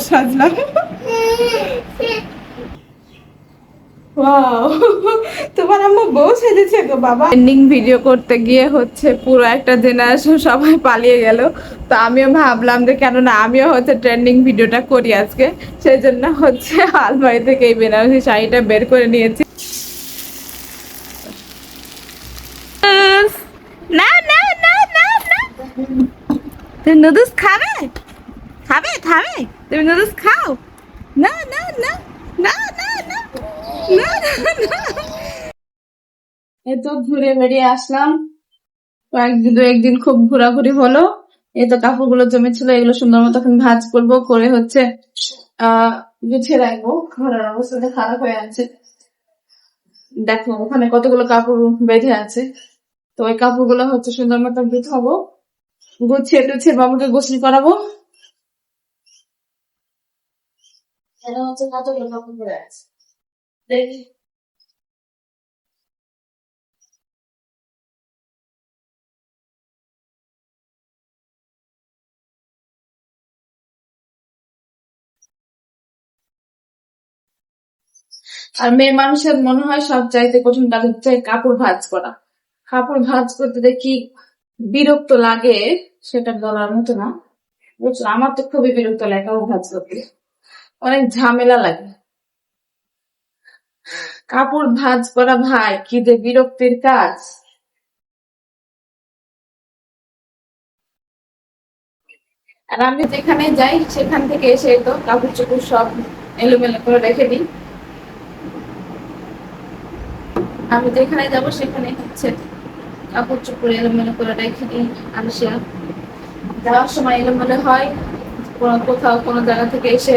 সাজলাম। Wow, তোমার আম্মু বউ সেজেছে গো বাবা। ট্রেন্ডিং ভিডিও করতে গিয়ে হচ্ছে পুরো একটা জেনারেশন সবাই পালিয়ে গেল। তো আমিও ভাবলাম যে কেননা আমিও হচ্ছে ট্রেন্ডিং ভিডিওটা করি আজকে, সেই জন্য হচ্ছে আলমারি থেকে এই বেনারসি শাড়িটা বের করে নিয়েছি। না না না না না, তুমি নুডলস খাবে? খাবে খাবে, তুমি নুডলস খাও। না না না না না না না না। এই তো ঘুরে বেরিয়ে আসলাম, কয়েকদিন দু একদিন খুব ঘোরাঘুরি হলো। এই তো কাপড়গুলো জমেছিল, এগুলো সুন্দর মতো এখন ভাঁজ করবো, করে হচ্ছে গুছিয়ে রাখবো। ঘরের অবস্থাটা খারাপ হয়ে আছে, দেখো ওখানে কতগুলো কাপড় বেঁধে আছে। তো ওই কাপড়গুলো হচ্ছে সুন্দর মতো গুছাবো, গুছিয়ে টুছিয়ে বাবুকে গোসল করাবো। এটা হচ্ছে কতগুলো কাপড় পরে আছে দেখি। আর মেয়ে মানুষের মনে হয় সব চাইতে কঠিন কাজ হচ্ছে কাপড় ভাঁজ করা। কাপড় ভাঁজ করতে দেখি বিরক্ত লাগে, সেটা বলার মতো না। বুঝছো, আমার তো খুবই বিরক্ত লাগে কাপড় ভাঁজ করতে, অনেক ঝামেলা লাগে। কাপড় ভাঁজ করা ভাই কি যে বিরক্তির কাজ। আর আমি যেখানে যাই সেখান থেকে এসে তো কাপড় চোপড় সব এলোমেলো করে রেখে দিই। আমি যেখানে যাব সেখানে হচ্ছে কাপড় চোপড় এলোমেলো করে রেখে দিই। আর সে যাওয়ার সময় এলোমেলো হয়, কোথাও কোনো জায়গা থেকে এসে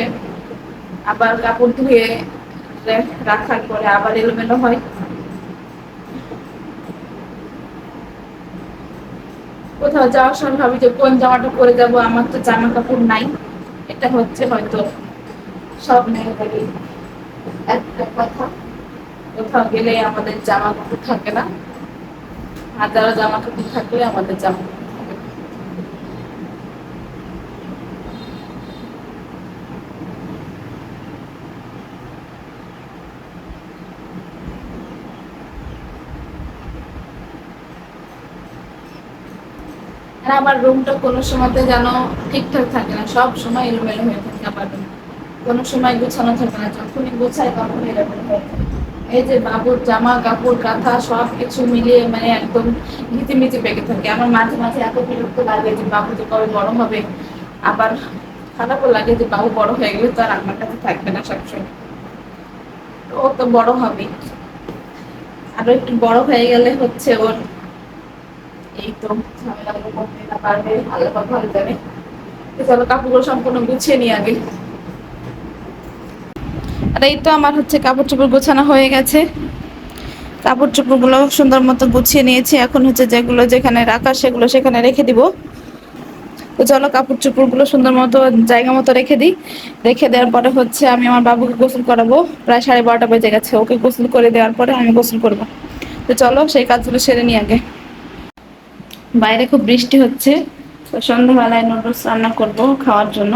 আবার কাপড় ধুয়ে রাখার পরে আবার এলোমেলো হয়। কোথাও যাওয়ার সময় ভাবি যে কোন জামাটা পরে যাব, আমার তো জামা কাপড় নাই। এটা হচ্ছে হয়তো সব মেয়েদেরই একটা কথা, কোথাও গেলে আমাদের জামা কাপড় থাকে না। হাজারো জামা কাপড় থাকলে আমাদের জামা কাপড় থাকে না। আর আমার রুমটা কোনো সময়তে যেন ঠিকঠাক থাকে না, সব সময় এলোমেলো হয়ে থাকে। আমার রুম কোনো সময় গোছানো থাকে না, যখনই গোছায় তখন এলোমেলো হয়ে থাকে। এই যে বাবুর জামা কাপড় কাঁথা সব কিছু মিলিয়ে মানে একদম মিচি পেকে থাকে। আমার মাঝে মাঝে এত বিরক্ত লাগে যে বাবু যে কবে বড় হবে। আবার খারাপও লাগে যে বাবু বড় হয়ে গেলে তো আর আমার কাছে থাকবে না সবসময়। তো ও তো বড় হবে, আরো একটু বড় হয়ে গেলে হচ্ছে ওর এই তো ঝামেলাগুলো করতে না পারবে, ভালো কথা ভালো জানে। চলো কাপড়গুলো সম্পূর্ণ গুছিয়ে নিই আগে। আর এই তো আমার হচ্ছে কাপড় চোপড় গোছানো হয়ে গেছে, কাপড় চোপড় গুলো সুন্দর মতো গুছিয়ে নিয়েছি। এখন হচ্ছে যেগুলো যেখানে রাখা সেগুলো সেখানে রেখে দিব। তো চলো কাপড় চোপড় গুলো সুন্দর মতো জায়গা মতো রেখে দিই। রেখে দেওয়ার পরে হচ্ছে আমি আমার বাবুকে গোসল করাবো, প্রায় 12:30 বেজে গেছে। ওকে গোসল করে দেওয়ার পরে আমি গোসল করবো। তো চলো সেই কাজগুলো সেরে নিই আগে। বাইরে খুব বৃষ্টি হচ্ছে, তো সন্ধ্যাবেলায় নুডলস রান্না করব খাওয়ার জন্য।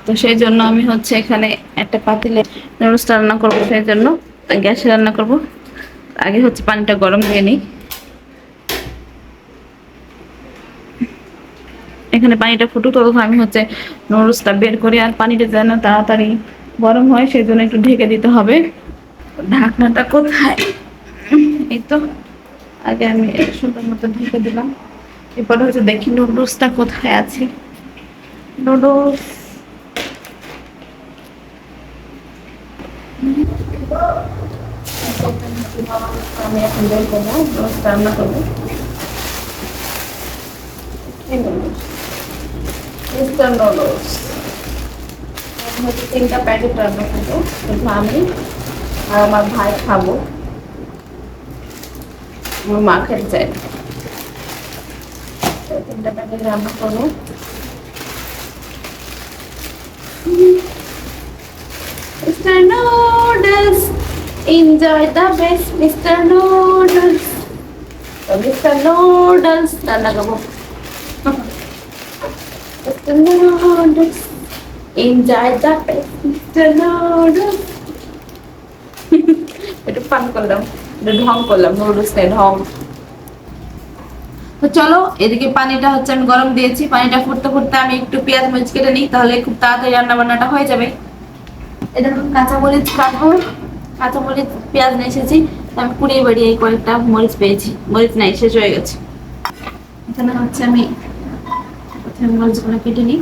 তো সেই জন্য আমি হচ্ছে এখানে একটা পাতিলে নুডলস রান্না করবো, সেই জন্য গ্যাসে রান্না করব। আগে হচ্ছে পানিটা গরম দিয়ে নিই। এখানে পানিটা ফুটুক, ততক্ষণ আমি হচ্ছে নুডলসটা বের করি। আর পানিটা যেন তাড়াতাড়ি গরম হয় সেই জন্য একটু ঢেকে দিতে হবে। ঢাকনাটা কোথায়? এই তো, আগে আমি সুন্দর মতো ঢেকে দিলাম। এরপরে হচ্ছে দেখি নুডলসটা কোথায় আছে। নুডলস আমি এখন বের করবো, নুডলস রান্না করবো। মিস্টার নুডলস হচ্ছে 3টা প্যাকেট রান্না করবো, শুধু আমি আর আমার ভাই খাবো, আমার মা খেতে চাই। 3টা প্যাকেট রান্না করবো। Mister noodles, enjoy the best mister noodles. তো মিস্টার নুডলস রান্না করবো। Mister noodles enjoy the mister noodles. একটু পান করলাম, একটু ঢং করলাম, নুডলস নেই ঢং। তো চলো, এদিকে পানিটা হচ্ছে আমি গরম দিয়েছি, পানিটা ফুটতে ফুটতে আমি একটু পেঁয়াজ মরিচ কেটে নিই, তাহলে খুব তাড়াতাড়ি রান্না বান্নাটা হয়ে যাবে। এই দেখুন কাঁচা মরিচ কাটবো, কাঁচা মরিচ পেঁয়াজ নিয়ে এসেছি, আমি কুড়িয়ে বাড়িয়ে কয়েকটা মরিচ পেয়েছি, মরিচ নাই শেষ হয়ে গেছে। এখানে হচ্ছে আমি প্রথমে মরিচগুলো কেটে নিই।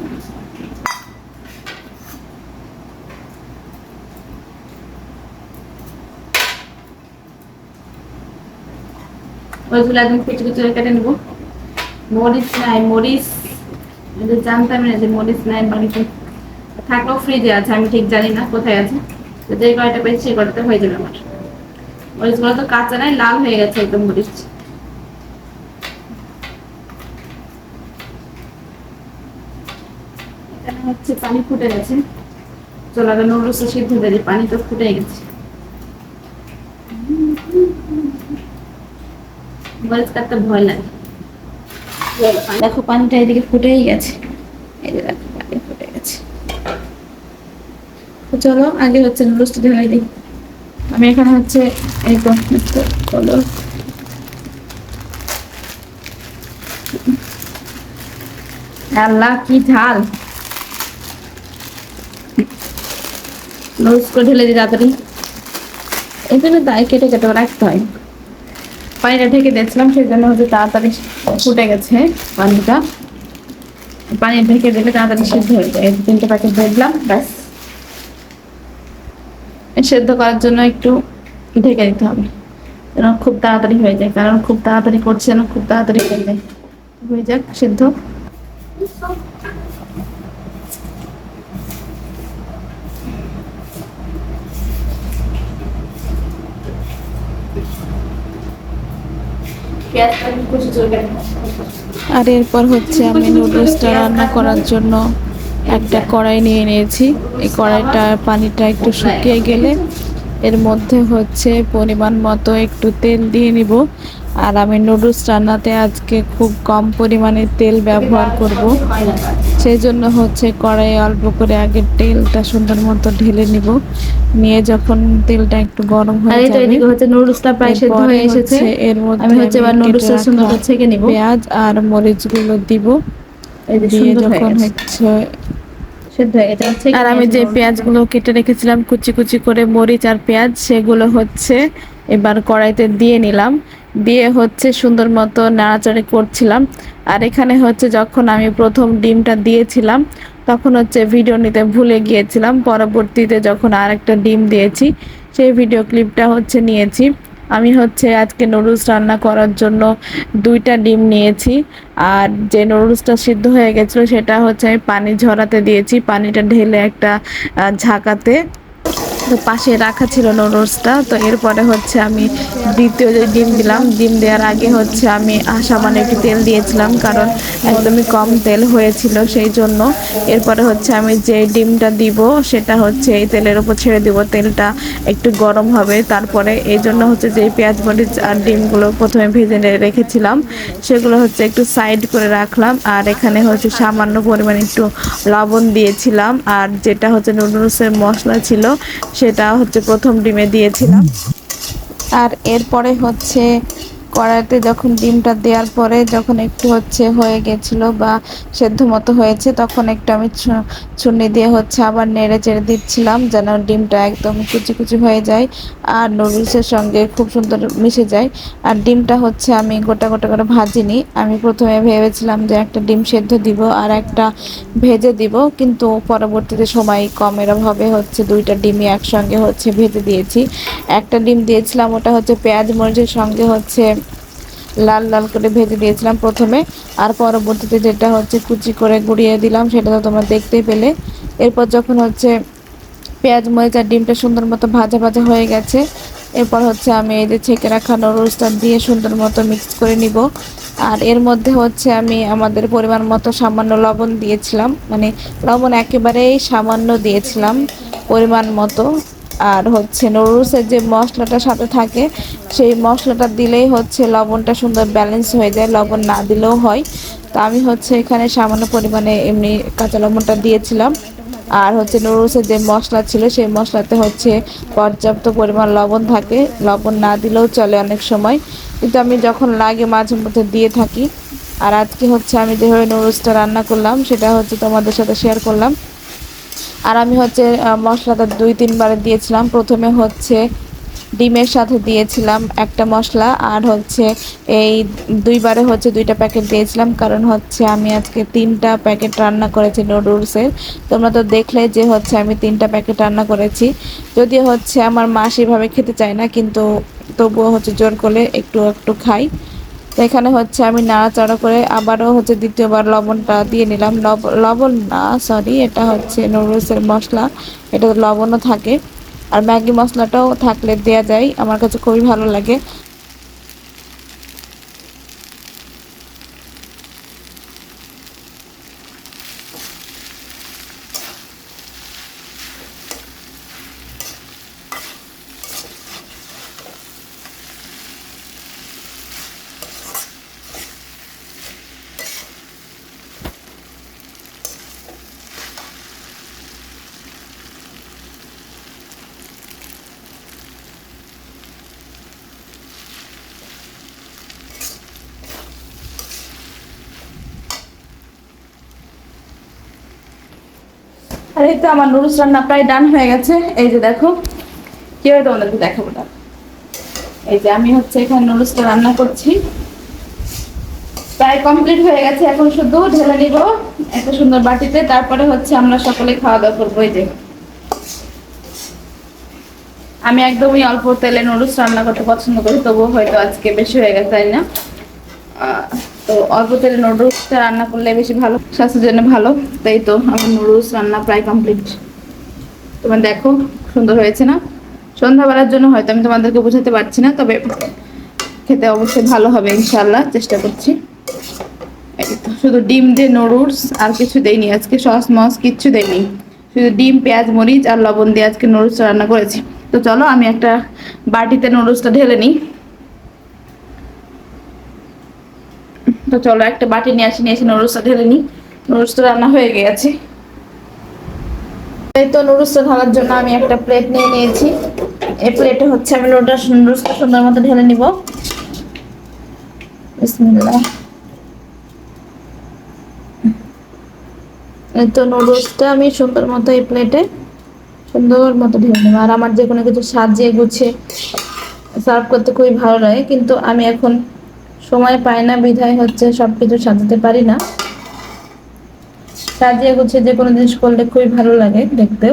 মরিচগুলো একদম কুচি কুচি করে কেটে নেবো। মরিচ নাই, মরিচ জানতাম না যে মরিচ নাই বাড়িতে, থাকলেও ফ্রিজে আছে, আমি ঠিক জানি না কোথায় আছে। তো যে কয়টা পেয়েছি সেই কয়টাতে হয়ে যাবে আমার। মরিচগুলো তো কাঁচা নাই, লাল হয়ে গেছে একদম মরিচ। এখানে হচ্ছে পানি ফুটে গেছে, চলো আগে নুডলসটা সিদ্ধ দিয়ে দিই, পানি তো ফুটে গেছে। মরিচ কাটতে ভয় লাগে। দেখো পানিটা এদিকে ফুটেই গেছে, এই যে দেখো পানি ফুটে গেছে। তো চলো আগে হচ্ছে নুডলসটা ঢেলে দিই। আমি এখানে হচ্ছে এই তো চলো আল্লাহ কি ঝাল, নুডলসটা ঢেলে দিই তাড়াতাড়ি। এই জন্য তাই কেটে কেটে রাখতে হয়। পানিটা ঢেকে দিয়েছিলাম সেই জন্য হচ্ছে তাড়াতাড়ি ফুটে গেছে পানিটা। পানি ঢেকে দিলে তাড়াতাড়ি সিদ্ধ হয়ে যায়। 3টে প্যাকেট দিয়ে দিলাম, ব্যাস। সেদ্ধ করার জন্য একটু ঢেকে দিতে হবে যেন খুব তাড়াতাড়ি হয়ে যায়, কারণ খুব তাড়াতাড়ি করছে না, খুব তাড়াতাড়ি হয়ে যায়। হয়ে যাক সিদ্ধ। আর এরপর হচ্ছে আমি নুডলসটা রান্না করার জন্য একটা কড়াই নিয়ে নিয়েছি। এই কড়াইটার পানিটা একটু শুকিয়ে গেলে এর মধ্যে হচ্ছে পরিমাণ মতো একটু তেল দিয়ে নিব। আর আমি নুডলস রান্নাতে আজকে খুব কম পরিমাণে তেল ব্যবহার করব, সেই জন্য হচ্ছে কড়াইয়ে অল্প করে আগে তেলটা সুন্দর মতো ঢেলে নিব। নিয়ে যখন তেলটা একটু গরম হয়ে যাবে, এদিকে হচ্ছে নুডলসটা প্রায় সেদ্ধ হয়ে এসেছে, এর মধ্যে আমি হচ্ছে এবার নুডলসটা সুন্দর করে ছেঁকে নিব। পেঁয়াজ আর মরিচগুলো দিব, দিয়ে যখন হচ্ছে আর আমি যে পেঁয়াজগুলো কেটে রেখেছিলাম কুচি কুচি করে, মরিচ আর পেঁয়াজ, সেগুলো হচ্ছে এবার কড়াইতে দিয়ে নিলাম। দিয়ে হচ্ছে সুন্দর মতো নাড়াচাড়ি করছিলাম। আর এখানে হচ্ছে যখন আমি প্রথম ডিমটা দিয়েছিলাম তখন হচ্ছে ভিডিও নিতে ভুলে গিয়েছিলাম, পরবর্তীতে যখন আরেকটা ডিম দিয়েছি সেই ভিডিও ক্লিপটা হচ্ছে নিয়েছি। আমি হচ্ছে আজকে নুডলস রান্না করার জন্য 2টা ডিম নিয়েছি। আর যে নুডলসটা সিদ্ধ হয়ে গেছিলো সেটা হচ্ছে আমি পানি ঝরাতে দিয়েছি, পানিটা ঢেলে একটা ঝাঁকাতে তো পাশে রাখা ছিল নুডলসটা। তো এরপরে হচ্ছে আমি দ্বিতীয় যে ডিম দিলাম, ডিম দেওয়ার আগে হচ্ছে আমি সামান্য একটু তেল দিয়েছিলাম, কারণ একদমই কম তেল হয়েছিল সেই জন্য। এরপরে হচ্ছে আমি যে ডিমটা দিব সেটা হচ্ছে এই তেলের উপর ছেড়ে দিব, তেলটা একটু গরম হবে। তারপরে এই জন্য হচ্ছে যে পেঁয়াজ মরিচ আর ডিমগুলো প্রথমে ভেজে রেখেছিলাম সেগুলো হচ্ছে একটু সাইড করে রাখলাম। আর এখানে হচ্ছে সামান্য পরিমাণে একটু লবণ দিয়েছিলাম, আর যেটা হচ্ছে নুডলসের মশলা ছিল সেটা হচ্ছে প্রথম ডিমে দিয়েছিলাম। আর এরপরে হচ্ছে কড়াইতে যখন ডিমটা দেওয়ার পরে যখন একটু হচ্ছে হয়ে গেছিলো বা সেদ্ধ মতো হয়েছে, তখন একটু আমি ছুরি দিয়ে হচ্ছে আবার নেড়ে চেড়ে দিচ্ছিলাম যেন ডিমটা একদম কুচি কুচি হয়ে যায় আর নুডলসের সঙ্গে খুব সুন্দর মিশে যায়। আর ডিমটা হচ্ছে আমি গোটা গোটা করে ভাজিনি, আমি প্রথমে ভেবেছিলাম যে একটা ডিম সেদ্ধ দিব আর একটা ভেজে দিব, কিন্তু পরবর্তীতে সময় কমের অভাবে হচ্ছে 2টা ডিমই একসঙ্গে হচ্ছে ভেজে দিয়েছি। একটা ডিম দিয়েছিলাম ওটা হচ্ছে পেঁয়াজ মরিচের সঙ্গে হচ্ছে লাল লাল করে ভেজে দিয়েছিলাম প্রথমে, আর পরবর্তীতে যেটা হচ্ছে কুচি করে গুঁড়িয়ে দিলাম সেটা তো তোমরা দেখতেই পেলে। এরপর যখন হচ্ছে পেঁয়াজ মরিচ আর ডিমটা সুন্দর মতো ভাজা ভাজা হয়ে গেছে, এরপর হচ্ছে আমি এই যে ছেঁকে রাখা নুডলসটা দিয়ে সুন্দর মতো মিক্স করে নিব। আর এর মধ্যে হচ্ছে আমি আমাদের পরিমাণ মতো সামান্য লবণ দিয়েছিলাম, মানে লবণ একেবারেই সামান্য দিয়েছিলাম পরিমাণ মতো। আর হচ্ছে নুডলসের যে মশলাটা সাথে থাকে সেই মশলাটা দিলেই হচ্ছে লবণটা সুন্দর ব্যালেন্স হয়ে যায়, লবণ না দিলেও হয়। তো আমি হচ্ছে এখানে সামান্য পরিমাণে এমনি কাঁচা লবণটা দিয়েছিলাম। আর হচ্ছে নুডলসের যে মশলা ছিল সেই মশলাতে হচ্ছে পর্যাপ্ত পরিমাণ লবণ থাকে, লবণ না দিলেও চলে অনেক সময়, কিন্তু আমি যখন লাগে মাঝে মধ্যে দিয়ে থাকি। আর আজকে হচ্ছে আমি যেভাবে নুডলসটা রান্না করলাম সেটা হচ্ছে তোমাদের সাথে শেয়ার করলাম। আর আমি হচ্ছে মশলাটা 2-3 বার দিয়েছিলাম। প্রথমে হচ্ছে ডিমের সাথে দিয়েছিলাম একটা মশলা, আর হচ্ছে এই 2বারে হচ্ছে 2টা প্যাকেট দিয়েছিলাম, কারণ হচ্ছে আমি আজকে 3টা প্যাকেট রান্না করেছি নুডলসের। তোমরা তো দেখলে যে হচ্ছে আমি 3টা প্যাকেট রান্না করেছি। যদিও হচ্ছে আমার মা সেভাবে খেতে চায় না, কিন্তু তবুও হচ্ছে জোর করে একটু একটু খাই। তো এখানে হচ্ছে আমি নাড়াচাড়া করে আবারও হচ্ছে দ্বিতীয়বার লবণটা দিয়ে নিলাম। লবণ না, সরি, এটা হচ্ছে নুডলসের মশলা, এটা লবণও থাকে। আর ম্যাগি মশলাটাও থাকলে দেয়া যায়, আমার কাছে খুবই ভালো লাগে। আর এই তো আমার নুডলস রান্না প্রায় ডান হয়ে গেছে। এই যে দেখো, কিভাবে তোমাদেরকে দেখাবো না। এই যে আমি হচ্ছে এখানে নুডলসটা রান্না করছি, প্রায় কমপ্লিট হয়ে গেছে। এখন শুধু ঢেলে নিব একটা সুন্দর বাটিতে, তারপরে হচ্ছে আমরা সকলে খাওয়া দাওয়া করবো। এই যে আমি একদমই অল্প তেলে নুডলস রান্না করতে পছন্দ করি, তবুও হয়তো আজকে বেশি হয়ে গেছে, তাই না? তো অল্প তেলে নুডলসটা রান্না করলে বেশি ভালো, স্বাস্থ্যের জন্য ভালো। তাই তো আমার নুডলস রান্না প্রায় কমপ্লিট। তোমরা দেখো সুন্দর হয়েছে না? সন্ধ্যাবেলার জন্য হয়তো আমি তোমাদেরকে বোঝাতে পারছি না, তবে খেতে অবশ্যই ভালো হবে ইনশাল্লাহ, চেষ্টা করছি। এই তো শুধু ডিম দিয়ে নুডলস, আর কিছু দেইনি আজকে, সস মস কিচ্ছু দেইনি, শুধু ডিম, পেঁয়াজ, মরিচ আর লবণ দিয়ে আজকে নুডলসটা রান্না করেছি। তো চলো আমি একটা বাটিতে নুডলসটা ঢেলে নিই। তো চলো একটা বাটি নিয়ে এসে নুডলসটা ঢেলে নিই। নুডলসটা রান্না হয়ে গেছে। এই তো নুডলসটা ঢালার জন্য আমি একটা প্লেট নিয়ে নিয়েছি। এই প্লেটে হচ্ছে আমি নুডলসটা সুন্দর মতো ঢেলে নিব। বিসমিল্লাহ। এই তো নুডলসটা আমি সুন্দর মতো এই প্লেটে সুন্দর মতো ঢেলে নেব। আর আমার যে কোনো কিছু সাজিয়ে গুছিয়ে সার্ভ করতে খুবই ভালো লাগে, কিন্তু আমি এখন সময় পাই না, বিধায় হচ্ছে সবকিছু সাজাতে পারি না। সাজিয়ে গুছিয়ে যে কোনো জিনিস করলে খুবই ভালো লাগে দেখতে,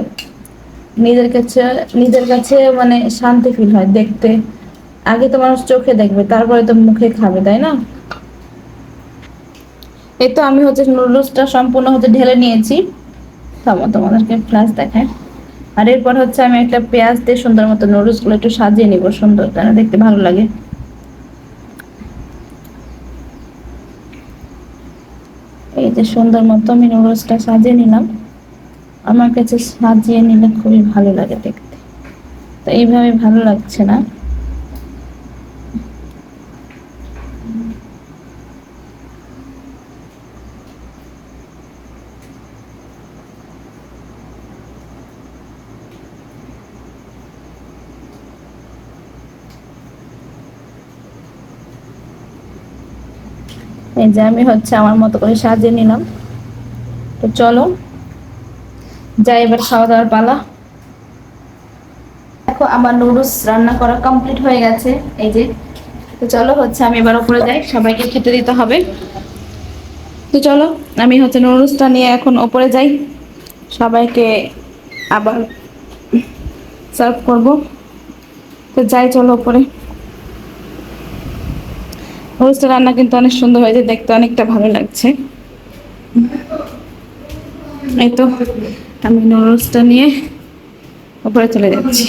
নিজের কাছে মানে শান্তি ফিল হয় দেখতে। আগে তো মানুষ চোখে দেখবে, তারপরে তো মুখে খাবে, তাই না? এই তো আমি হচ্ছে নুডলসটা সম্পূর্ণ হচ্ছে ঢেলে নিয়েছি। তোমাদেরকে ফ্ল্যাশ দেখায়। আর এরপর হচ্ছে আমি একটা পেঁয়াজ দিয়ে সুন্দর মতো নুডলস গুলো একটু সাজিয়ে নিব, সুন্দর, তাই না? দেখতে ভালো লাগে। এই যে সুন্দর মতো আমি নুডলসটা সাজিয়ে নিলাম। আমার কাছে সাজিয়ে নিলে খুবই ভালো লাগে দেখতে, তো এইভাবে ভালো লাগছে না। এই যে আমি হচ্ছে আমার মতো করে সাজিয়ে নিলাম। তো চলো যাই, এবার খাওয়া দাওয়ার পালা। দেখো আমার নুডলস রান্না করা কমপ্লিট হয়ে গেছে। এই যে, তো চলো হচ্ছে আমি এবার উপরে যাই, সবাইকে খেতে দিতে হবে। তো চলো আমি হচ্ছে নুডলসটা নিয়ে এখন উপরে যাই, সবাইকে আবার সার্ভ করব। তো যাই, চলো উপরে। নুডলসটা রান্না কিন্তু অনেক সুন্দর হয়েছে, দেখতে অনেকটা ভালো লাগছে। এই তো আমি নুডলসটা নিয়ে উপরে চলে যাচ্ছি।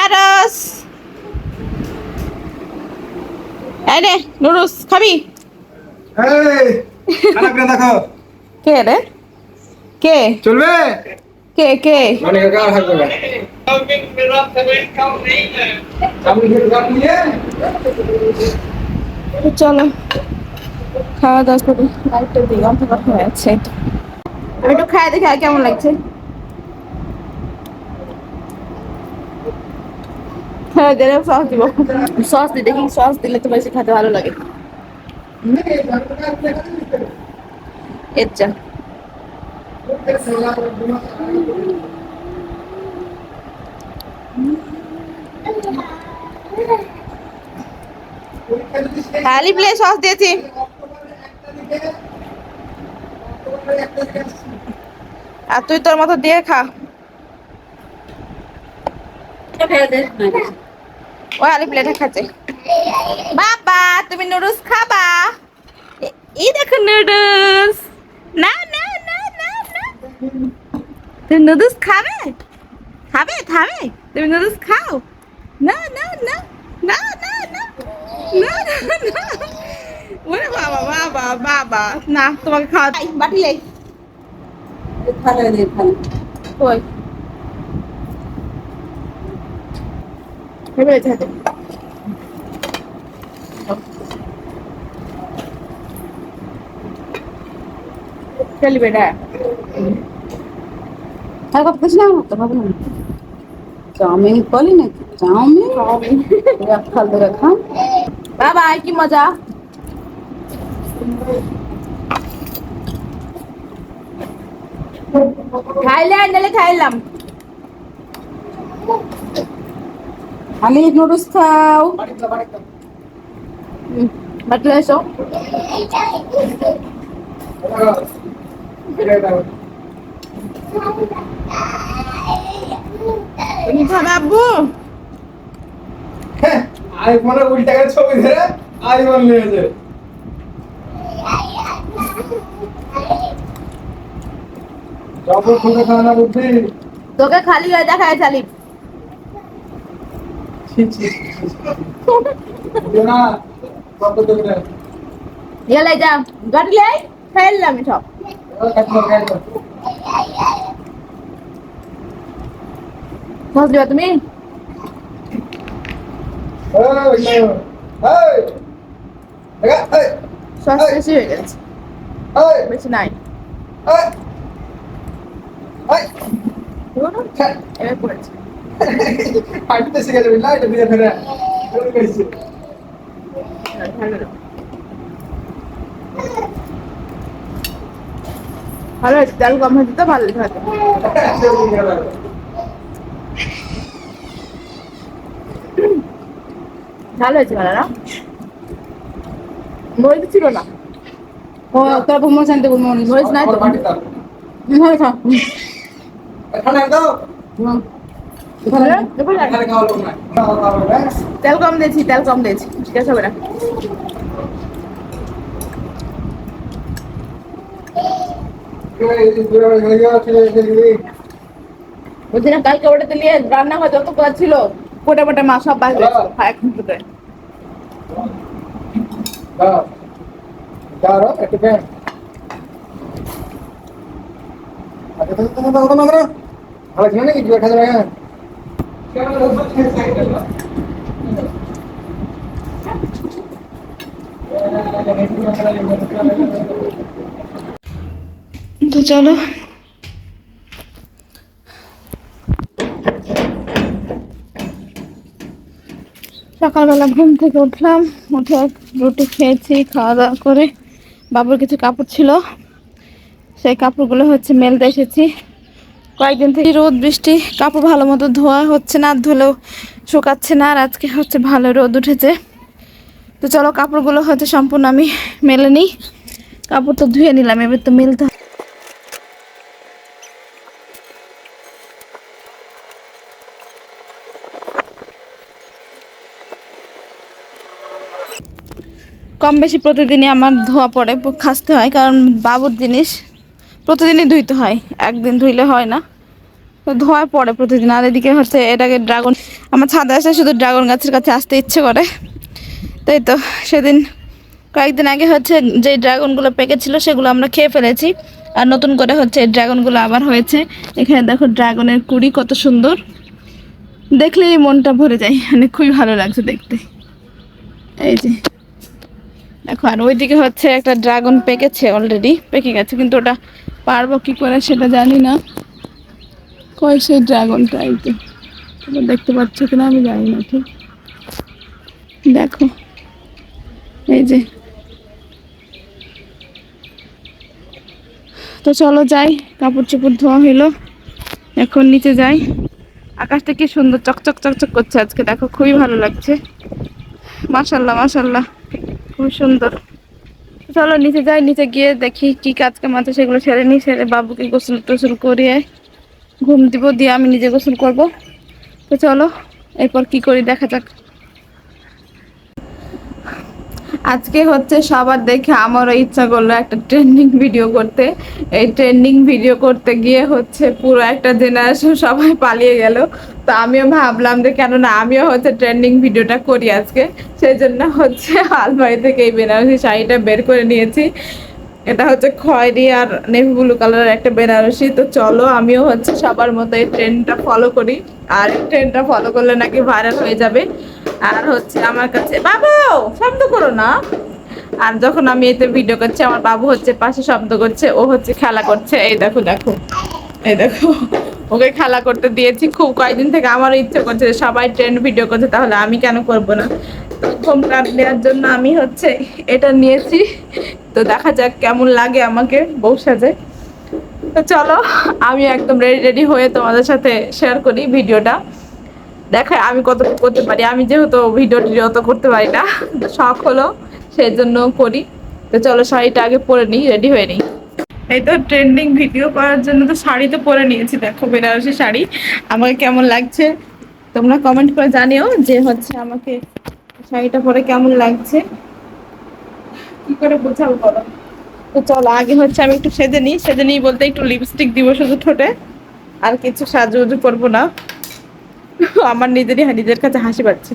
আরস, এই রে নুডলস খাবি? দেখো কে রে? কে চলবে কে কে মানে কাকা থাকবে না আমি খেতে নিয়ে চলো খাওয়া দাওয়া করি, লাইটটা দিই, অন্ধকার হয়ে আছে। আমি একটু খাই দেখি আর কেমন লাগছে। হ্যাঁ দিলে সস দিব, সস দিই দেখি, সস দিলে তো বেশি খেতে ভালো লাগে। এর যা খালি প্লে সস দিয়েছি। আর তুই তোর মতো দিয়ে খা। ও আলি প্লেটে খাচ্ছে। বাবা তুমি নুডলস খাবা? এই দেখো নুডলস। না না না না না, তুমি নুডলস খাবে? খাবে খাবে, তুমি নুডলস খাও। না না না না না না না না না। ওরে বাবা বাবা বাবা, না তোমাকে খাওয়া বাটি লাই কই ভেবে যেতে চলি বেটা। আর কত কিছু না তো ভাবলাম চাউমিন করি নাকি চাউমিন খালতে রাখা বাবা কি মজা। খাইলে নালে খাইলাম। খালি নুডলস খাও বাটলে এসো। তুমি খাবে আব্বু? আইফোনের উল্টা করে ছবি ধরে আইফোন নিয়েছে। জবর খুঁজে খাওয়া বুদ্ধি। তোকে খালি গায়ে দেখায় চালি। ছি ছি না কত দেবে গেলে যা গাটলে খাইলাম সব। সস দিবা তুমি? সস বেশি হয়ে গেছে, বেশি নাই। এবার পড়েছে। ভালো হয়েছে, তেল কম হয়েছে তো ভালো হয়েছে। ভালো হয়েছে ভালো না, মরিচ ছিল না। ও তোর বুমো শান্তি বুমো মরিচ নাই তো। হয় খা তেল কম দিয়েছি, তেল কম দিয়েছি, ঠিক আছে বেটা। বলছি না কালকে ওটাতে নিয়ে রান্না হয় যত কাজ ছিল মোটা মোটা মাছ সব বাইরে এখন থেকে। ভালো ছিল নাকি খাওয়া যাবে? তো চলো সকালবেলা ঘুম থেকে উঠলাম, উঠে রুটি খেয়েছি, খাওয়া দাওয়া করে বাবুর কিছু কাপড় ছিল সেই কাপড়গুলো হচ্ছে মেলতে এসেছি। কয়েকদিন থেকে রোদ বৃষ্টি, কাপড় ভালো মতো ধোয়া হচ্ছে না, ধুলেও শুকাচ্ছে না। আর আজকে হচ্ছে ভালো রোদ উঠেছে। তো চলো কাপড়গুলো হচ্ছে সম্পূর্ণ আমি মেলে নিই। কাপড় তো ধুয়ে নিলাম, এবার তো মেলতে হবে। কম বেশি প্রতিদিনই আমার ধোয়া পড়ে, খাসতে হয়, কারণ বাবুর জিনিস প্রতিদিনই ধুইতে হয়, একদিন ধুইলে হয় না। তো ধোয়া পড়ে প্রতিদিন। আর এদিকে হচ্ছে এটাকে ড্রাগন, আমার ছাদে আসে শুধু ড্রাগন গাছের কাছে আসতে ইচ্ছে করে। তাই তো সেদিন কয়েকদিন আগে হচ্ছে যে ড্রাগনগুলো পেকেছিল সেগুলো আমরা খেয়ে ফেলেছি। আর নতুন করে হচ্ছে এই ড্রাগনগুলো আবার হয়েছে। এখানে দেখো ড্রাগনের কুড়ি কত সুন্দর, দেখলেই মনটা ভরে যায়, মানে খুবই ভালো লাগছে দেখতে। এই যে দেখো আর ওইদিকে হচ্ছে একটা ড্রাগন পেকেছে, অলরেডি পেকে গেছে, কিন্তু ওটা পারবো কি করে সেটা জানি না। কই সেই ড্রাগনটা? এই তো, তোমরা দেখতে পাচ্ছ কিনা আমি জানি না ঠিক। দেখো এই যে, তো চলো যাই, কাপড় চোপড় ধোয়া হইলো, এখন নিচে যাই। আকাশটা কি সুন্দর চকচক চকচক করছে আজকে, দেখো খুবই ভালো লাগছে। মাশাল্লাহ মাশাল্লাহ, খুবই সুন্দর। চলো নিচে যাই, নিচে গিয়ে দেখি কি কাজ কাম আছে সেগুলো সেরে নিই, সেরে বাবুকে গোসল টোসল করিয়ে ঘুম দিব, দিয়ে আমি নিজে গোসল করব। তো চলো এরপর কি করি দেখা যাক। আজকে হচ্ছে সবার দেখে আমারও ইচ্ছা করলো একটা ট্রেন্ডিং ভিডিও করতে। এই ট্রেন্ডিং ভিডিও করতে গিয়ে হচ্ছে পুরো একটা জেনারেশন সবাই পালিয়ে গেল। তো আমিও ভাবলাম যে কেন না আমিও হচ্ছে ট্রেন্ডিং ভিডিওটা করি আজকে। সেই জন্য হচ্ছে আলমারি থেকে এই বেনারসি শাড়িটা বের করে নিয়েছি। এটা হচ্ছে খয়েরি আর নেভি ব্লু কালারের একটা বেনারসি। তো চলো আমিও হচ্ছে সবার মতো এই ট্রেন্ডটা ফলো করি, আর এই ট্রেন্ডটা ফলো করলে নাকি ভাইরাল হয়ে যাবে। আর হচ্ছে আমার কাছে, বাবু শব্দ করো না। আর যখন আমি এতে ভিডিও করছি আমার বাবু হচ্ছে পাশে শব্দ করছে, ও হচ্ছে খেলা করছে। এই দেখো দেখো, এই দেখো, ওকে খেলা করতে দিয়েছি। খুব কয়েকদিন থেকে আমারও ইচ্ছে করছে যে সবাই ট্রেন্ড ভিডিও করছে, তাহলে আমি কেন করব না। প্রথম কার্ড নেওয়ার জন্য আমি হচ্ছে এটা নিয়েছি। তো দেখা যাক কেমন লাগে আমাকে বউ সাজে। তো চলো আমি একদম রেডি রেডি হয়ে তোমাদের সাথে শেয়ার করি ভিডিওটা, দেখায় আমি কত করতে পারি। আমি যেহেতু ভিডিও টিডিও অত করতে পারি না, শখ হলো সেই জন্য করি। তো চলো শাড়িটা আগে পরে নিই, রেডি হয়ে নিই। এই তো ট্রেন্ডিং ভিডিও করার জন্য তো শাড়ি তো পরে নিয়েছি, দেখো বেনারসি শাড়ি। আমাকে কেমন লাগছে তোমরা কমেন্ট করে জানিও যে হচ্ছে আমাকে শাড়িটা পরে কেমন লাগছে, কি করে বোঝাবো বলো। তো চলো আগে হচ্ছে আমি একটু সেজে নিই, সেজে নিই বলতে একটু লিপস্টিক দিব শুধু ঠোঁটে, আর কিছু সাজুগুজু করবো না। আমার নিজের কাছে হাসি পাচ্ছে।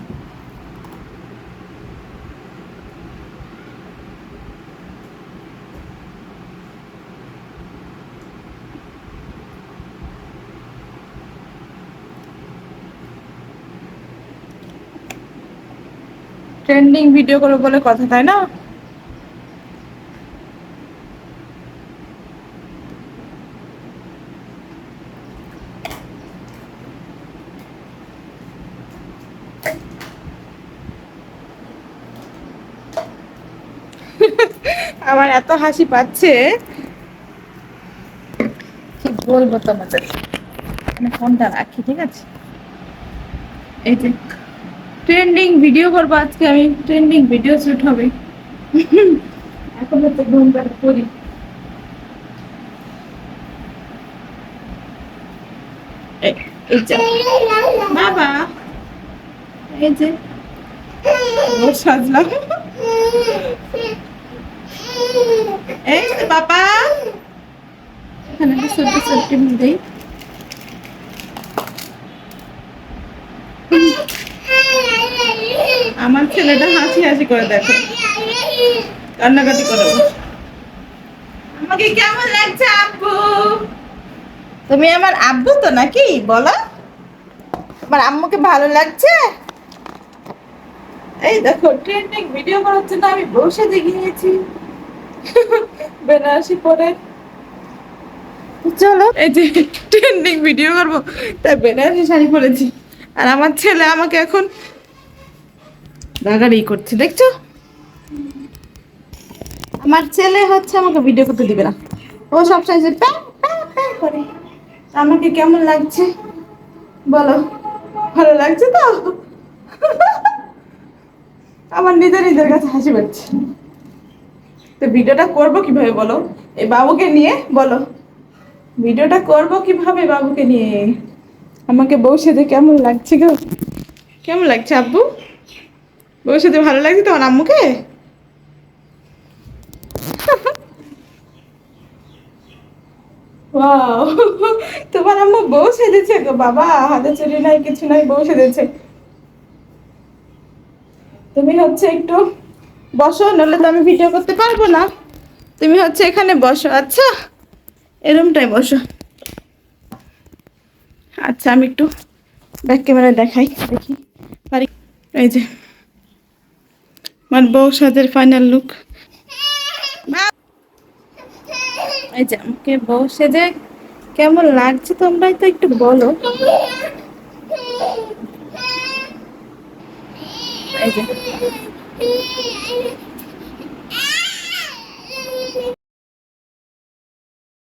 ট্রেন্ডিং ভিডিও করবো বলে কথা, তাই না? আমার এত হাসি পাচ্ছে কি বলবো তোমাদের। মানে ফোনটা রাখি, ঠিক আছে। এই যে ট্রেন্ডিং ভিডিও করবো আজকে, আমি ট্রেন্ডিং ভিডিও শুট হবে। এখন হচ্ছে ঘুমটা করি। এই যে বাবা, এই যে ও সাজলাম। এই যে বাবা, এখানে একটা ছোট্ট ছোট্ট দেই। আমার ছেলেটা হাসি হাসি করে দেখো, কান্নাকাটি করে। আমাকে কেমন লাগছে আব্বু? তুমি আমার আব্বু তো নাকি বলো? আমার আম্মুকে ভালো লাগছে? এই দেখো ট্রেন্ডিং ভিডিও করার জন্য আমি বসে দেখিয়েছি বেনারসি পরে। চলো এই যে ট্রেন্ডিং ভিডিও করবো তাই বেনারসি শাড়ি পরেছি, আর আমার ছেলে আমাকে এখন রাগারাগি করছে, দেখছো? আমার ছেলে হচ্ছে আমাকে ভিডিও করতে দিবে না, ও সবসময় যে প্যাঁ প্যাঁ প্যাঁ করে। আমাকে কেমন লাগছে বলো? ভালো লাগছে তো? আমার নিজের কাছে হাসি পাচ্ছে। তো ভিডিওটা করবো কিভাবে বলো এই বাবুকে নিয়ে, বলো ভিডিওটা করবো কিভাবে বাবুকে নিয়ে? আমাকে বউ সেজে কেমন লাগছে গো? কেমন লাগছে আব্বু? বউ সেজে ভালো লাগছে তোমার আম্মুকে? ওয়াও, তোমার আম্মু বউ সেজেছে গো বাবা, হাতে চুরি নাই কিছু নাই, বউ সেজেছে। তুমি হচ্ছে একটু বসো, নইলে তো আমি ভিডিও করতে পারবো না। তুমি হচ্ছে এখানে বসো, আচ্ছা এরমটাই বসো। আচ্ছা আমি একটু ব্যাক ক্যামেরায় দেখাই, দেখি পারি। এই যে আমার বউ সাজের ফাইনাল লুক। এই যে আমাকে বসে যে কেমন লাগছে তোমরাই তো একটু বলো। এই যে